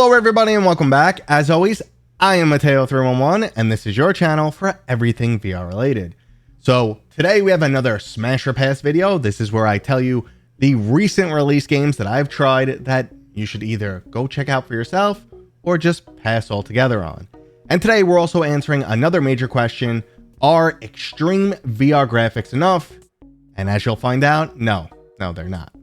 Hello everybody and welcome back. As always, I am Mateo311 and this is your channel for everything VR related. So today we have another Smash or Pass video. This is where I tell you the recent release games that I've tried that you should either go check out for yourself or just pass altogether on. And today we're also answering another major question: are extreme VR graphics enough? And as you'll find out, no, they're not.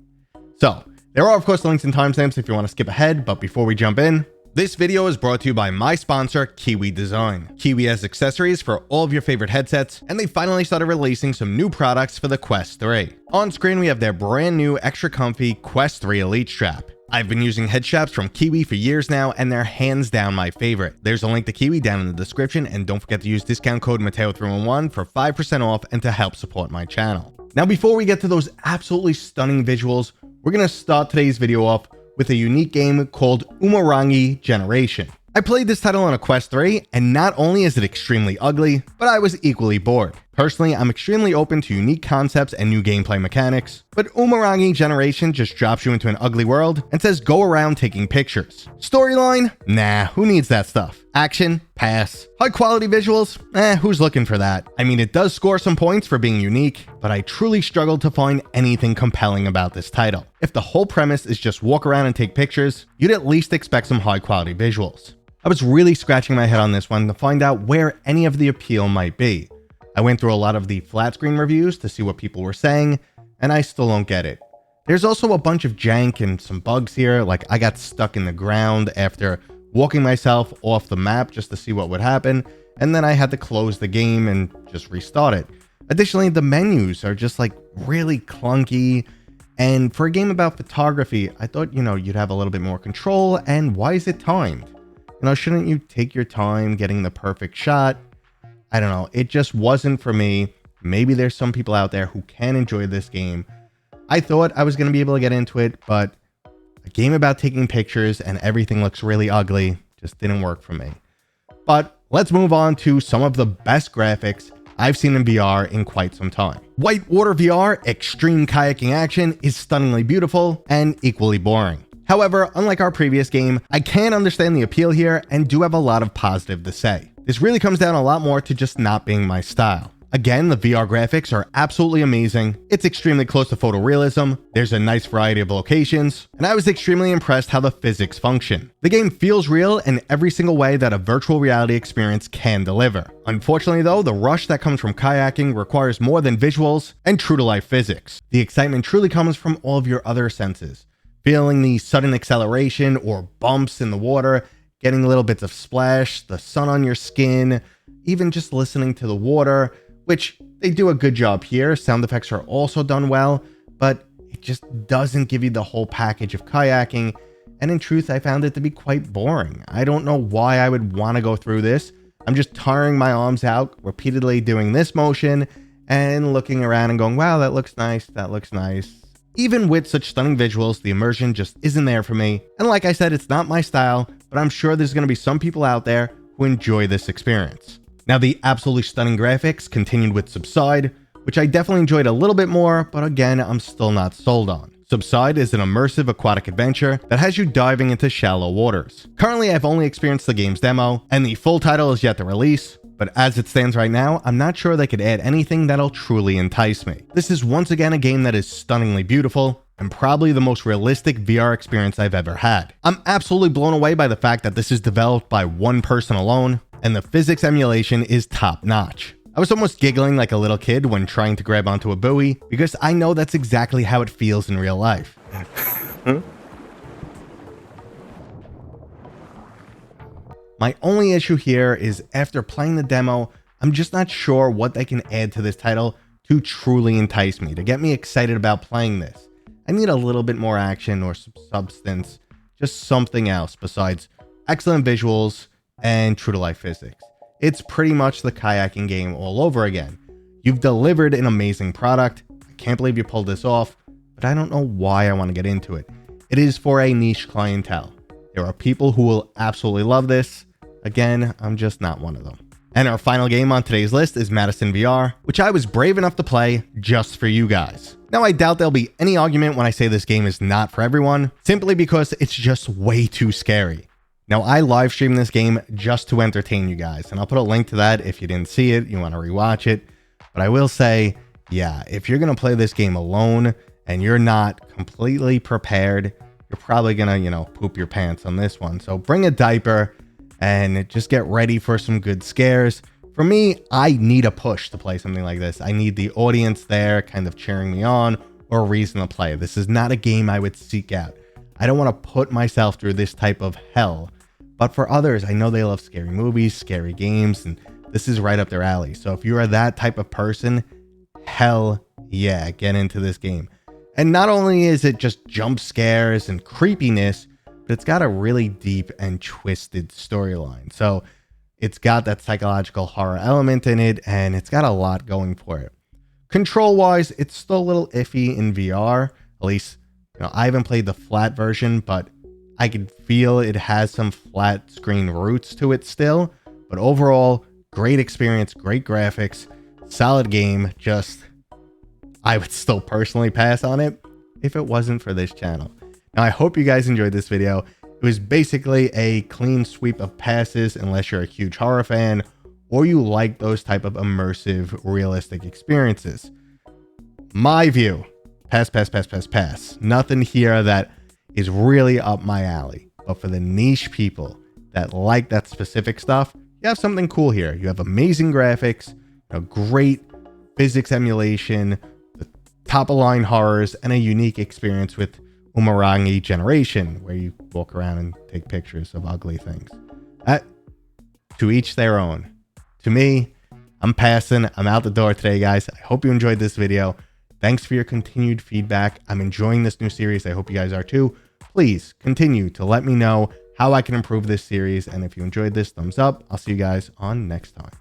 So there are, of course, links and timestamps if you want to skip ahead, but before we jump in, this video is brought to you by my sponsor, Kiwi Design. Kiwi has accessories for all of your favorite headsets, and they finally started releasing some new products for the Quest 3. On screen, we have their brand new extra comfy Quest 3 Elite strap. I've been using head straps from Kiwi for years now, and they're hands down my favorite. There's a link to Kiwi down in the description, and don't forget to use discount code Mateo311 for 5% off and to help support my channel. Now, before we get to those absolutely stunning visuals, we're going to start today's video off with a unique game called Umurangi Generation. I played this title on a Quest 3, and not only is it extremely ugly, but I was equally bored. Personally, I'm extremely open to unique concepts and new gameplay mechanics, but Umurangi Generation just drops you into an ugly world and says go around taking pictures. Storyline? Nah, who needs that stuff? Action? Pass. High quality visuals? Who's looking for that? I mean, it does score some points for being unique, but I truly struggled to find anything compelling about this title. If the whole premise is just walk around and take pictures, you'd at least expect some high quality visuals. I was really scratching my head on this one to find out where any of the appeal might be. I went through a lot of the flat screen reviews to see what people were saying, and I still don't get it. There's also a bunch of jank and some bugs here, like I got stuck in the ground after walking myself off the map just to see what would happen, and then I had to close the game and just restart it. Additionally, the menus are just like really clunky, and for a game about photography, I thought, you'd have a little bit more control, and why is it timed? Shouldn't you take your time getting the perfect shot? I don't know, it just wasn't for me. Maybe there's some people out there who can enjoy this game. I thought I was going to be able to get into it, but a game about taking pictures and everything looks really ugly just didn't work for me. But let's move on to some of the best graphics I've seen in VR in quite some time. Whitewater VR extreme kayaking action is stunningly beautiful and equally boring. However, unlike our previous game, I can understand the appeal here and do have a lot of positive to say. This really comes down a lot more to just not being my style. Again, the VR graphics are absolutely amazing. It's extremely close to photorealism. There's a nice variety of locations, and I was extremely impressed how the physics function. The game feels real in every single way that a virtual reality experience can deliver. Unfortunately though, the rush that comes from kayaking requires more than visuals and true to life physics. The excitement truly comes from all of your other senses. Feeling the sudden acceleration or bumps in the water, getting little bits of splash, the sun on your skin, even just listening to the water, which they do a good job here. Sound effects are also done well, but it just doesn't give you the whole package of kayaking. And in truth, I found it to be quite boring. I don't know why I would want to go through this. I'm just tiring my arms out, repeatedly doing this motion and looking around and going, wow, that looks nice, that looks nice. Even with such stunning visuals, the immersion just isn't there for me. And like I said, it's not my style, but I'm sure there's going to be some people out there who enjoy this experience. Now, the absolutely stunning graphics continued with Subside, which I definitely enjoyed a little bit more, but again, I'm still not sold on. Subside is an immersive aquatic adventure that has you diving into shallow waters. Currently, I've only experienced the game's demo, and the full title is yet to release, but as it stands right now, I'm not sure they could add anything that'll truly entice me. This is once again a game that is stunningly beautiful, and probably the most realistic VR experience I've ever had. I'm absolutely blown away by the fact that this is developed by one person alone, and the physics emulation is top notch. I was almost giggling like a little kid when trying to grab onto a buoy, because I know that's exactly how it feels in real life. My only issue here is after playing the demo, I'm just not sure what they can add to this title to truly entice me, to get me excited about playing this. I need a little bit more action or some substance, just something else besides excellent visuals and true to life physics. It's pretty much the kayaking game all over again. You've delivered an amazing product. I can't believe you pulled this off, but I don't know why I want to get into it. It is for a niche clientele. There are people who will absolutely love this. Again, I'm just not one of them. And our final game on today's list is Madison VR, which I was brave enough to play just for you guys. Now, I doubt there'll be any argument when I say this game is not for everyone, simply because it's just way too scary. Now, I live streamed this game just to entertain you guys, and I'll put a link to that if you didn't see it, you want to rewatch it. But I will say, yeah, if you're going to play this game alone and you're not completely prepared, you're probably going to, poop your pants on this one. So bring a diaper and just get ready for some good scares. For me, I need a push to play something like this. I need the audience there kind of cheering me on or a reason to play. This is not a game I would seek out. I don't want to put myself through this type of hell. But for others, I know they love scary movies, scary games, and this is right up their alley. So if you are that type of person, hell yeah, get into this game. And not only is it just jump scares and creepiness, but it's got a really deep and twisted storyline. So it's got that psychological horror element in it, and it's got a lot going for it. Control-wise, it's still a little iffy in VR. At least, I haven't played the flat version, but I can feel it has some flat screen roots to it still. But overall, great experience, great graphics, solid game. Just, I would still personally pass on it if it wasn't for this channel. Now, I hope you guys enjoyed this video. It was basically a clean sweep of passes unless you're a huge horror fan or you like those type of immersive, realistic experiences. My view, pass, pass, pass, pass, pass. Nothing here that is really up my alley. But for the niche people that like that specific stuff, you have something cool here. You have amazing graphics, great physics emulation, the top-of-line horrors, and a unique experience with Umurangi Generation, where you walk around and take pictures of ugly things. To each their own. To me, I'm passing. I'm out the door today, guys. I hope you enjoyed this video. Thanks for your continued feedback. I'm enjoying this new series. I hope you guys are too. Please continue to let me know how I can improve this series. And if you enjoyed this, thumbs up. I'll see you guys on next time.